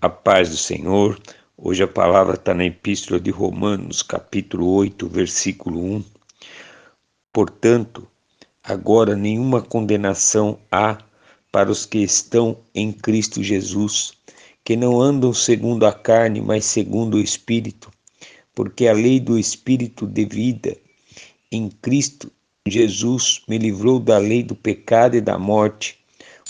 A paz do Senhor. Hoje a palavra está na Epístola de Romanos, capítulo 8, versículo 1. Portanto, agora nenhuma condenação há para os que estão em Cristo Jesus, que não andam segundo a carne, mas segundo o Espírito, porque a lei do Espírito de vida em Cristo Jesus me livrou da lei do pecado e da morte.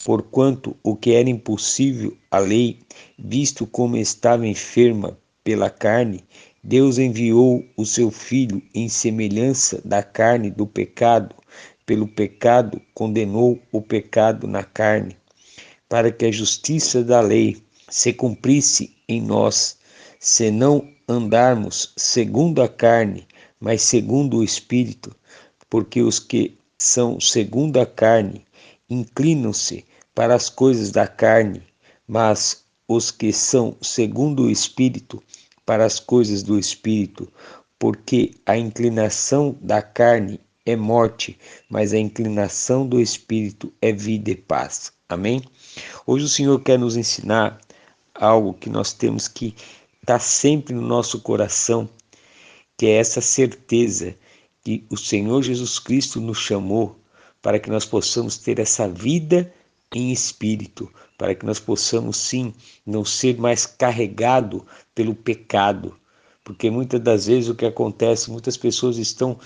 Porquanto o que era impossível à lei, visto como estava enferma pela carne, Deus enviou o seu Filho em semelhança da carne do pecado. Pelo pecado condenou o pecado na carne, para que a justiça da lei se cumprisse em nós, se não andarmos segundo a carne, mas segundo o Espírito, porque os que são segundo a carne inclinam-se para as coisas da carne, mas os que são segundo o Espírito, para as coisas do Espírito, porque a inclinação da carne é morte, mas a inclinação do Espírito é vida e paz. Amém? Hoje o Senhor quer nos ensinar algo que nós temos que estar sempre no nosso coração, que é essa certeza que o Senhor Jesus Cristo nos chamou para que nós possamos ter essa vida em espírito, para que nós possamos sim não ser mais carregado pelo pecado, porque muitas das vezes o que acontece, muitas pessoas estão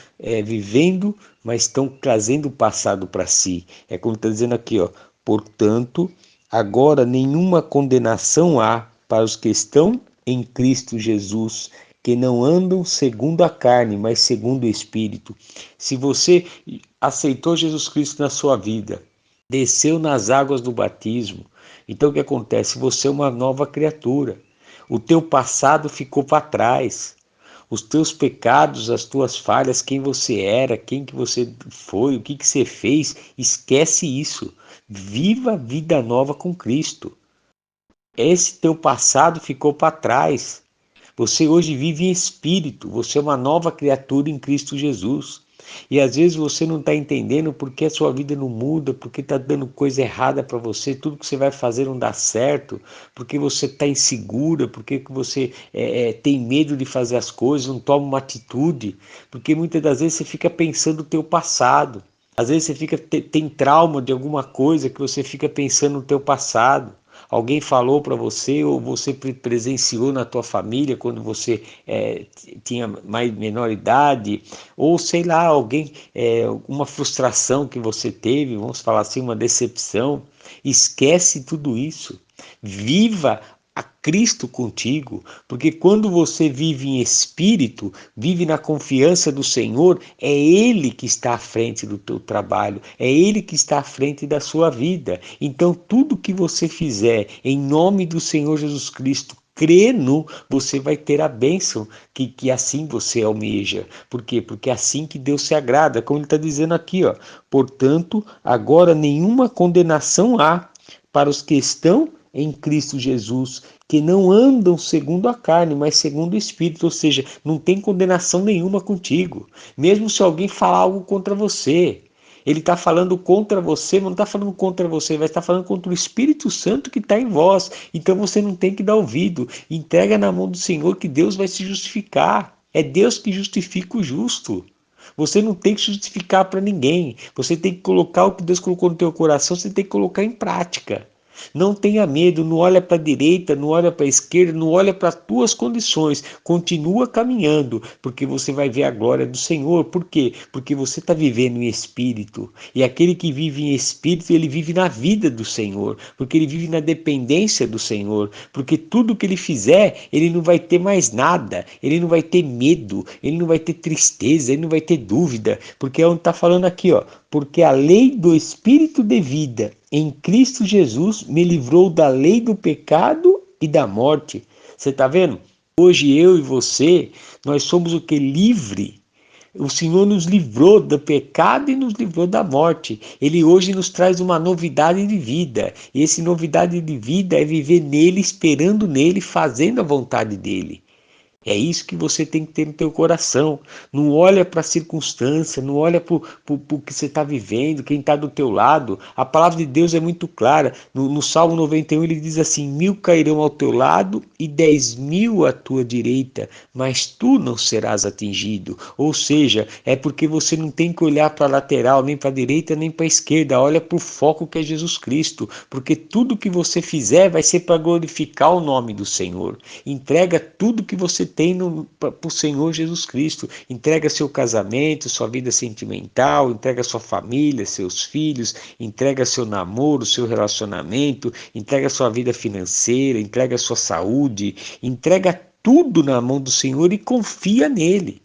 vivendo, mas estão trazendo o passado para si. É como está dizendo aqui, ó, portanto, agora nenhuma condenação há para os que estão em Cristo Jesus, que não andam segundo a carne, mas segundo o Espírito. Se você aceitou Jesus Cristo na sua vida, desceu nas águas do batismo, então o que acontece? Você é uma nova criatura. O teu passado ficou para trás. Os teus pecados, as tuas falhas, quem você era, quem que você foi, o que que você fez, esquece isso. Viva a vida nova com Cristo. Esse teu passado ficou para trás. Você hoje vive em espírito, você é uma nova criatura em Cristo Jesus. E às vezes você não está entendendo porque a sua vida não muda, porque está dando coisa errada para você, tudo que você vai fazer não dá certo, porque você está insegura, porque você tem medo de fazer as coisas, não toma uma atitude, porque muitas das vezes você fica pensando no teu passado. Às vezes você tem trauma de alguma coisa que você fica pensando no teu passado. Alguém falou para você ou você presenciou na tua família quando você tinha menor idade, ou sei lá, alguém, uma frustração que você teve, vamos falar assim, uma decepção. Esquece tudo isso. Viva a Cristo contigo, porque quando você vive em espírito, vive na confiança do Senhor, é Ele que está à frente do teu trabalho, é Ele que está à frente da sua vida. Então, tudo que você fizer em nome do Senhor Jesus Cristo, crendo, você vai ter a bênção que assim você almeja. Por quê? Porque é assim que Deus se agrada, como ele está dizendo aqui, ó. Portanto, agora nenhuma condenação há para os que estão em Cristo Jesus, que não andam segundo a carne, mas segundo o Espírito, ou seja, não tem condenação nenhuma contigo, mesmo se alguém falar algo contra você. Ele está falando contra você, mas não está falando contra você, vai estar falando contra o Espírito Santo que está em vós. Então você não tem que dar ouvido. Entrega na mão do Senhor que Deus vai se justificar. É Deus que justifica o justo. Você não tem que justificar para ninguém. Você tem que colocar o que Deus colocou no teu coração, você tem que colocar em prática. Não tenha medo, não olha para a direita, não olha para a esquerda, não olha para as tuas condições. Continua caminhando, porque você vai ver a glória do Senhor. Por quê? Porque você está vivendo em espírito. E aquele que vive em espírito, ele vive na vida do Senhor, porque ele vive na dependência do Senhor. Porque tudo que ele fizer, ele não vai ter mais nada, ele não vai ter medo, ele não vai ter tristeza, ele não vai ter dúvida, porque é onde está falando aqui, ó. Porque a lei do Espírito de vida em Cristo Jesus me livrou da lei do pecado e da morte. Você está vendo? Hoje eu e você, nós somos o que? Livre. O Senhor nos livrou do pecado e nos livrou da morte. Ele hoje nos traz uma novidade de vida. E essa novidade de vida é viver nele, esperando nele, fazendo a vontade dele. É isso que você tem que ter no teu coração. Não olha para a circunstância, não olha para o que você está vivendo, quem está do teu lado. A palavra de Deus é muito clara. No Salmo 91 ele diz assim: 1.000 cairão ao teu lado e 10.000 à tua direita, mas tu não serás atingido. Ou seja, é porque você não tem que olhar para a lateral, nem para a direita, nem para a esquerda. Olha para o foco que é Jesus Cristo, porque tudo que você fizer vai ser para glorificar o nome do Senhor. Entrega tudo que você tem para o Senhor Jesus Cristo. Entrega seu casamento, sua vida sentimental, entrega sua família, seus filhos, entrega seu namoro, seu relacionamento, entrega sua vida financeira, entrega sua saúde, entrega tudo na mão do Senhor e confia nele.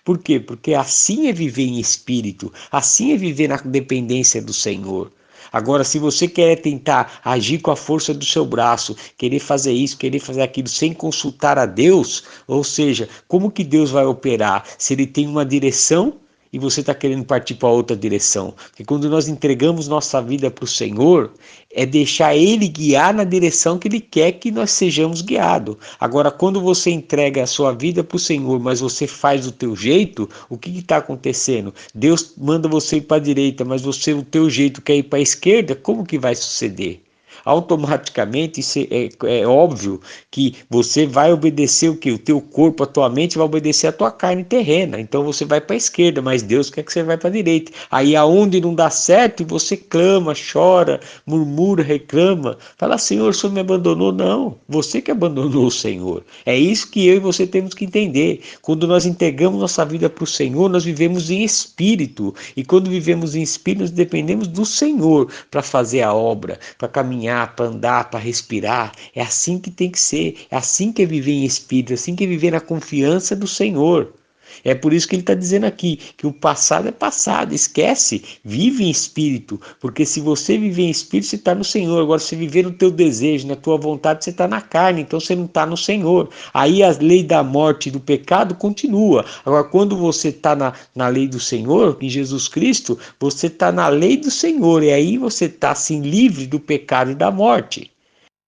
Por quê? Porque assim é viver em espírito, assim é viver na dependência do Senhor. Agora, se você quer tentar agir com a força do seu braço, querer fazer isso, querer fazer aquilo, sem consultar a Deus, ou seja, como que Deus vai operar? Se ele tem uma direção e você está querendo partir para outra direção. Porque quando nós entregamos nossa vida para o Senhor, é deixar Ele guiar na direção que Ele quer que nós sejamos guiados. Agora, quando você entrega a sua vida para o Senhor, mas você faz do teu jeito, o que está acontecendo? Deus manda você ir para a direita, mas você, o teu jeito, quer ir para a esquerda, como que vai suceder? Automaticamente é óbvio que você vai obedecer o que? O teu corpo, a tua mente vai obedecer a tua carne terrena. Então você vai para a esquerda, mas Deus quer que você vá para a direita. Aí aonde não dá certo, você clama, chora, murmura, reclama. Fala: Senhor, o Senhor me abandonou? Não, você que abandonou o Senhor. É isso que eu e você temos que entender. Quando nós entregamos nossa vida para o Senhor, nós vivemos em espírito. E quando vivemos em espírito, nós dependemos do Senhor para fazer a obra, para caminhar, para andar, para respirar. É assim que tem que ser. É assim que é viver em espírito, é assim que é viver na confiança do Senhor. É por isso que ele está dizendo aqui que o passado é passado, esquece, vive em espírito, porque se você viver em espírito, você está no Senhor. Agora, se viver no teu desejo, na tua vontade, você está na carne, então você não está no Senhor. Aí a lei da morte e do pecado continua. Agora, quando você está na lei do Senhor, em Jesus Cristo, você está na lei do Senhor, e aí você está assim livre do pecado e da morte.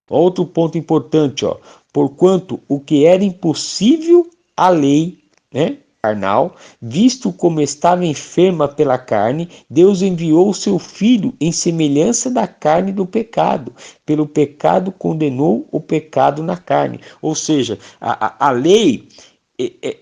Outro ponto importante, ó, porquanto o que era impossível à lei, né, carnal, visto como estava enferma pela carne, Deus enviou o seu Filho em semelhança da carne do pecado. Pelo pecado condenou o pecado na carne. Ou seja, a lei,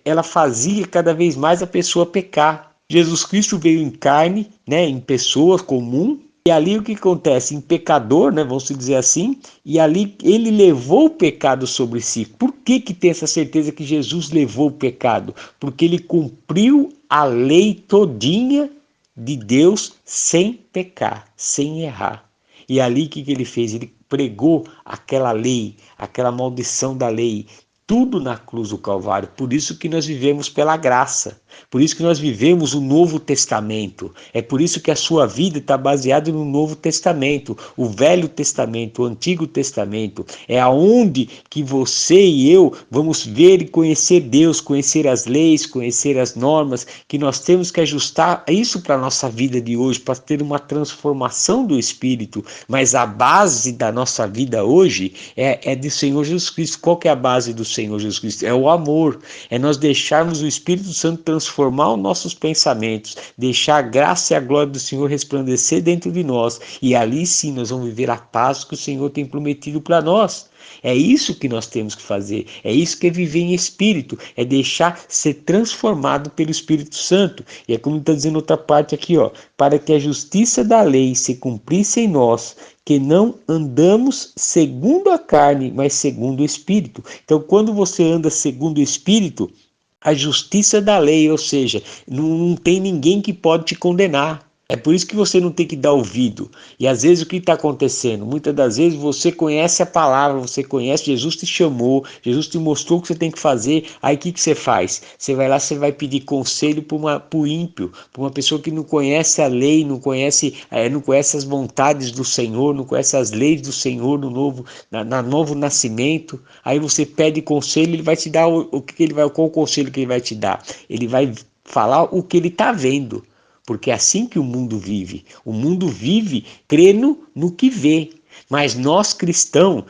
ela fazia cada vez mais a pessoa pecar. Jesus Cristo veio em carne, né, em pessoa comum, e ali o que acontece? Em pecador, né, vamos dizer assim, e ali ele levou o pecado sobre si. Por que tem essa certeza que Jesus levou o pecado? Porque ele cumpriu a lei todinha de Deus sem pecar, sem errar. E ali o que ele fez? Ele pregou aquela lei, aquela maldição da lei, tudo na cruz do Calvário. Por isso que nós vivemos pela graça. Por isso que nós vivemos o Novo Testamento. É por isso que a sua vida está baseada no Novo Testamento. O Velho Testamento, o Antigo Testamento. É aonde que você e eu vamos ver e conhecer Deus, conhecer as leis, conhecer as normas, que nós temos que ajustar isso para a nossa vida de hoje, para ter uma transformação do Espírito. Mas a base da nossa vida hoje é do Senhor Jesus Cristo. Qual que é a base do Senhor Jesus Cristo? É o amor. É nós deixarmos o Espírito Santo transformar os nossos pensamentos, deixar a graça e a glória do Senhor resplandecer dentro de nós, e ali sim nós vamos viver a paz que o Senhor tem prometido para nós. É isso que nós temos que fazer, é isso que é viver em espírito, é deixar ser transformado pelo Espírito Santo. E é como está dizendo outra parte aqui, ó, para que a justiça da lei se cumprisse em nós, que não andamos segundo a carne, mas segundo o Espírito. Então, quando você anda segundo o Espírito, a justiça da lei, ou seja, não tem ninguém que pode te condenar. É por isso que você não tem que dar ouvido. E às vezes o que está acontecendo? Muitas das vezes você conhece a palavra, você conhece, Jesus te chamou, Jesus te mostrou o que você tem que fazer. Aí o que você faz? Você vai lá, você vai pedir conselho para o ímpio, para uma pessoa que não conhece a lei, não conhece as vontades do Senhor, não conhece as leis do Senhor no novo nascimento. Aí você pede conselho, ele vai te dar qual o conselho que ele vai te dar? Ele vai falar o que ele está vendo. Porque é assim que o mundo vive. O mundo vive crendo no que vê. Mas nós cristãos,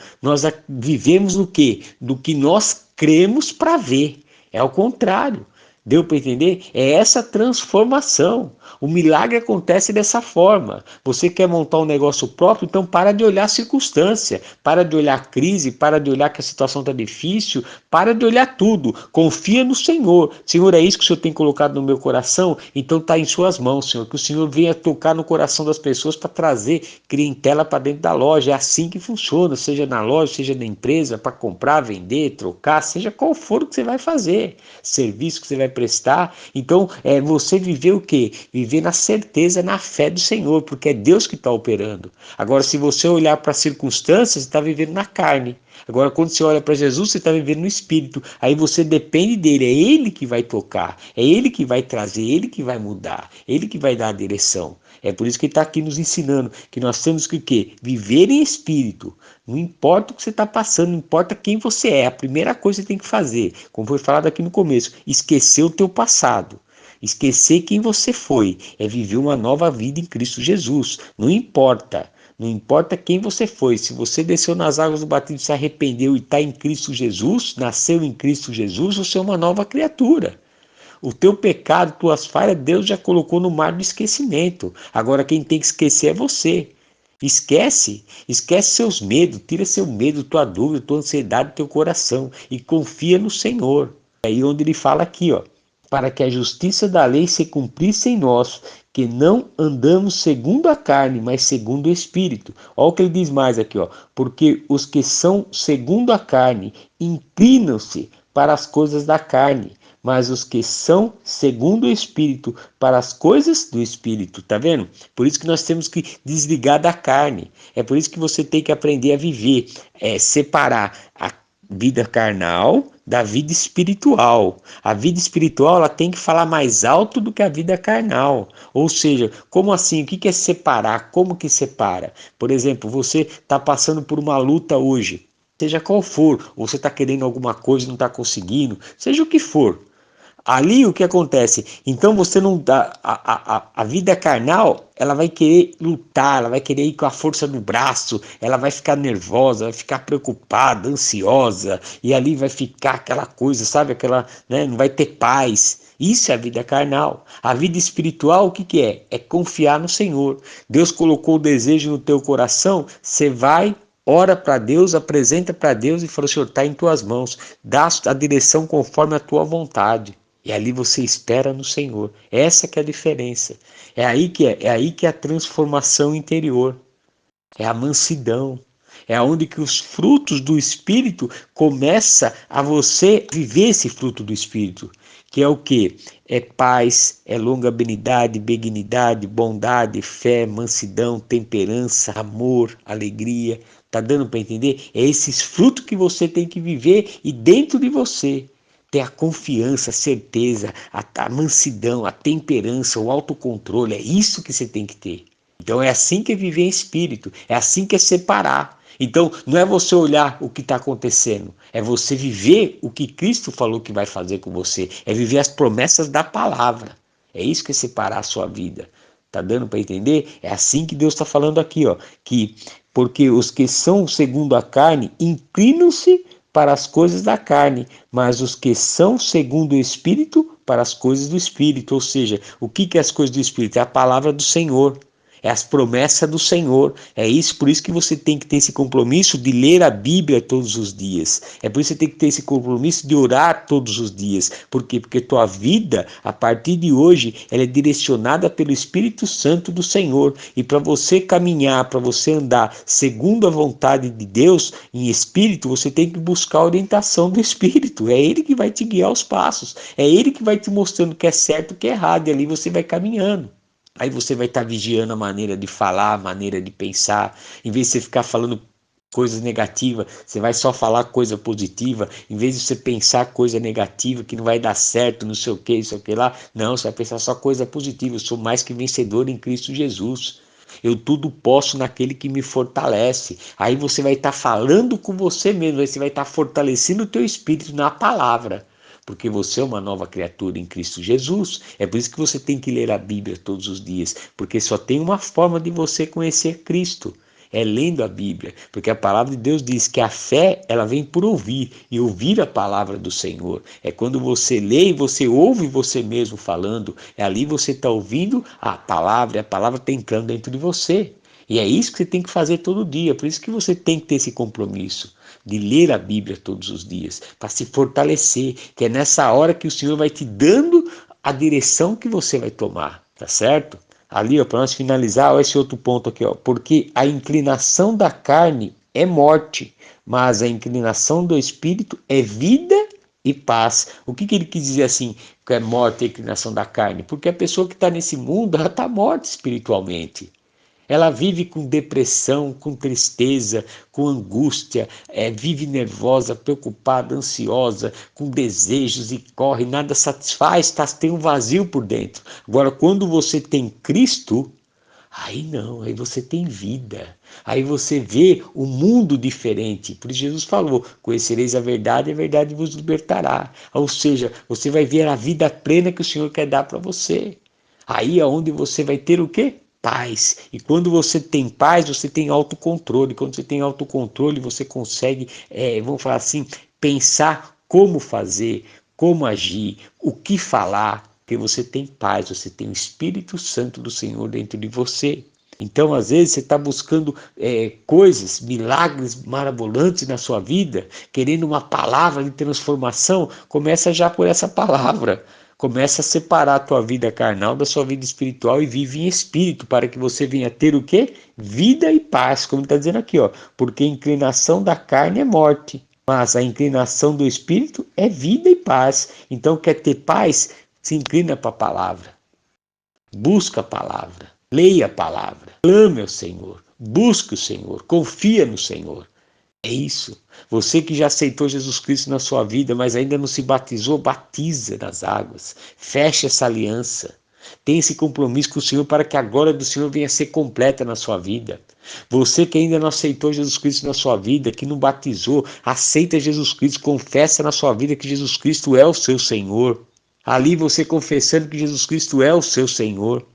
vivemos o quê? Do que nós cremos para ver. É o contrário. Deu para entender? É essa transformação. O milagre acontece dessa forma. Você quer montar um negócio próprio, então para de olhar a circunstância, para de olhar a crise, para de olhar que a situação está difícil, para de olhar tudo. Confia no Senhor. Senhor, é isso que o Senhor tem colocado no meu coração? Então está em suas mãos, Senhor. Que o Senhor venha tocar no coração das pessoas para trazer clientela para dentro da loja. É assim que funciona, seja na loja, seja na empresa, para comprar, vender, trocar, seja qual for o que você vai fazer, serviço que você vai prestar. Então, é você viver o quê? Viver na certeza, na fé do Senhor, porque é Deus que está operando. Agora, se você olhar para as circunstâncias, você está vivendo na carne. Agora, quando você olha para Jesus, você está vivendo no Espírito. Aí você depende dele, é ele que vai tocar, é ele que vai trazer, é ele que vai mudar, é ele que vai dar a direção. É por isso que ele está aqui nos ensinando que nós temos que o quê? Viver em Espírito. Não importa o que você está passando, não importa quem você é. A primeira coisa que você tem que fazer, como foi falado aqui no começo, esquecer o teu passado. Esquecer quem você foi, é viver uma nova vida em Cristo Jesus. Não importa. Não importa quem você foi, se você desceu nas águas do batismo, se arrependeu e está em Cristo Jesus, nasceu em Cristo Jesus, você é uma nova criatura. O teu pecado, tuas falhas, Deus já colocou no mar do esquecimento. Agora quem tem que esquecer é você. Esquece seus medos, tira seu medo, tua dúvida, tua ansiedade do teu coração e confia no Senhor. É aí onde ele fala aqui, ó, para que a justiça da lei se cumprisse em nós, que não andamos segundo a carne, mas segundo o Espírito. Olha o que ele diz mais aqui, ó, porque os que são segundo a carne inclinam-se para as coisas da carne, mas os que são segundo o Espírito para as coisas do Espírito, tá vendo? Por isso que nós temos que desligar da carne. É por isso que você tem que aprender a viver, separar a vida carnal da vida espiritual. A vida espiritual ela tem que falar mais alto do que a vida carnal. Ou seja, como assim? O que é separar? Como que separa? Por exemplo, você está passando por uma luta hoje, seja qual for, ou você está querendo alguma coisa e não está conseguindo, seja o que for. Ali o que acontece? Então você não dá. A vida carnal, ela vai querer lutar, ela vai querer ir com a força do braço, ela vai ficar nervosa, vai ficar preocupada, ansiosa, e ali vai ficar aquela coisa, sabe? Aquela, né? Não vai ter paz. Isso é a vida carnal. A vida espiritual, o que é? É confiar no Senhor. Deus colocou o desejo no teu coração, você vai. Ora para Deus, apresenta para Deus e fala: Senhor, está em tuas mãos, dá a direção conforme a tua vontade. E ali você espera no Senhor. Essa que é a diferença. É aí que é a transformação interior. É a mansidão. É onde que os frutos do Espírito começa a você viver esse fruto do Espírito. Que é o quê? É paz, é longanimidade, benignidade, bondade, fé, mansidão, temperança, amor, alegria. Tá dando para entender? É esses frutos que você tem que viver e dentro de você ter a confiança, a certeza, a mansidão, a temperança, o autocontrole. É isso que você tem que ter. Então é assim que é viver em espírito, é assim que é separar. Então não é você olhar o que está acontecendo, é você viver o que Cristo falou que vai fazer com você, é viver as promessas da palavra. É isso que é separar a sua vida. Tá dando para entender? É assim que Deus está falando aqui, ó, que porque os que são segundo a carne inclinam-se para as coisas da carne, mas os que são segundo o Espírito para as coisas do Espírito. Ou seja, o que é as coisas do Espírito? É a palavra do Senhor. É as promessas do Senhor. É isso, por isso que você tem que ter esse compromisso de ler a Bíblia todos os dias. É por isso que você tem que ter esse compromisso de orar todos os dias. Por quê? Porque tua vida, a partir de hoje, ela é direcionada pelo Espírito Santo do Senhor. E para você caminhar, para você andar segundo a vontade de Deus, em espírito, você tem que buscar a orientação do Espírito. É Ele que vai te guiar os passos. É Ele que vai te mostrando o que é certo e o que é errado. E ali você vai caminhando. Aí você vai estar vigiando a maneira de falar, a maneira de pensar. Em vez de você ficar falando coisas negativas, você vai só falar coisa positiva. Em vez de você pensar coisa negativa, que não vai dar certo, não sei o que, isso aqui lá. Não, você vai pensar só coisa positiva. Eu sou mais que vencedor em Cristo Jesus. Eu tudo posso naquele que me fortalece. Aí você vai estar falando com você mesmo, aí você vai estar fortalecendo o teu espírito na palavra. Porque você é uma nova criatura em Cristo Jesus. É por isso que você tem que ler a Bíblia todos os dias. Porque só tem uma forma de você conhecer Cristo. é lendo a Bíblia, porque a palavra de Deus diz que a fé, ela vem por ouvir, e ouvir a palavra do Senhor. É quando você lê e você ouve você mesmo falando, é ali você está ouvindo a palavra, e a palavra está entrando dentro de você. E é isso que você tem que fazer todo dia, por isso que você tem que ter esse compromisso de ler a Bíblia todos os dias, para se fortalecer, que é nessa hora que o Senhor vai te dando a direção que você vai tomar, tá certo? Ali, para nós finalizar, ó, esse outro ponto aqui, ó, porque a inclinação da carne é morte, mas a inclinação do espírito é vida e paz. O que ele quis dizer assim, que é morte a inclinação da carne? Porque a pessoa que está nesse mundo, ela está morta espiritualmente. Ela vive com depressão, com tristeza, com angústia, vive nervosa, preocupada, ansiosa, com desejos e corre, nada satisfaz, tem um vazio por dentro. Agora, quando você tem Cristo, aí não, aí você tem vida. Aí você vê o mundo diferente. Por isso Jesus falou, conhecereis a verdade e a verdade vos libertará. Ou seja, você vai ver a vida plena que o Senhor quer dar para você. Aí é onde você vai ter o quê? Paz. E quando você tem paz, você tem autocontrole. Quando você tem autocontrole, você consegue, vamos falar assim, pensar como fazer, como agir, o que falar, porque você tem paz, você tem o Espírito Santo do Senhor dentro de você. Então, às vezes, você está buscando coisas, milagres maravilhosos na sua vida, querendo uma palavra de transformação, começa já por essa palavra. Começa a separar a tua vida carnal da sua vida espiritual e vive em espírito, para que você venha ter o quê? Vida e paz, como está dizendo aqui, ó. Porque a inclinação da carne é morte, mas a inclinação do espírito é vida e paz. Então, quer ter paz? Se inclina para a palavra. Busca a palavra. Leia a palavra. Clame ao Senhor. Busque o Senhor. Confia no Senhor. É isso. Você que já aceitou Jesus Cristo na sua vida, mas ainda não se batizou, batiza nas águas. Feche essa aliança. Tenha esse compromisso com o Senhor para que a glória do Senhor venha a ser completa na sua vida. Você que ainda não aceitou Jesus Cristo na sua vida, que não batizou, aceita Jesus Cristo, confessa na sua vida que Jesus Cristo é o seu Senhor. Ali você confessando que Jesus Cristo é o seu Senhor.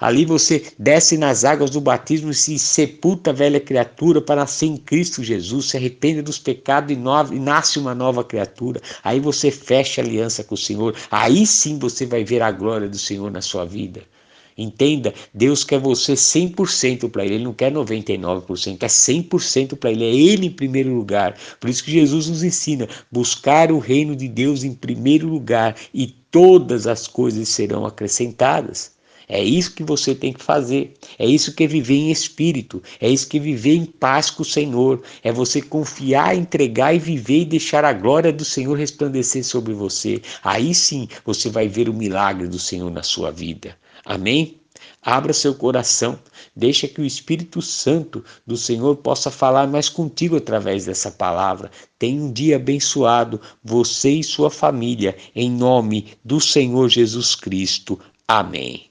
Ali você desce nas águas do batismo e se sepulta a velha criatura para nascer em Cristo Jesus, se arrepende dos pecados e nasce uma nova criatura. Aí você fecha a aliança com o Senhor, aí sim você vai ver a glória do Senhor na sua vida. Entenda, Deus quer você 100% para Ele não quer 99%, é 100% para Ele, é Ele em primeiro lugar. Por isso que Jesus nos ensina, buscar o reino de Deus em primeiro lugar e todas as coisas serão acrescentadas. É isso que você tem que fazer, é isso que é viver em espírito, é isso que é viver em paz com o Senhor, é você confiar, entregar e viver e deixar a glória do Senhor resplandecer sobre você. Aí sim você vai ver o milagre do Senhor na sua vida. Amém? Abra seu coração, deixa que o Espírito Santo do Senhor possa falar mais contigo através dessa palavra. Tenha um dia abençoado, você e sua família, em nome do Senhor Jesus Cristo. Amém.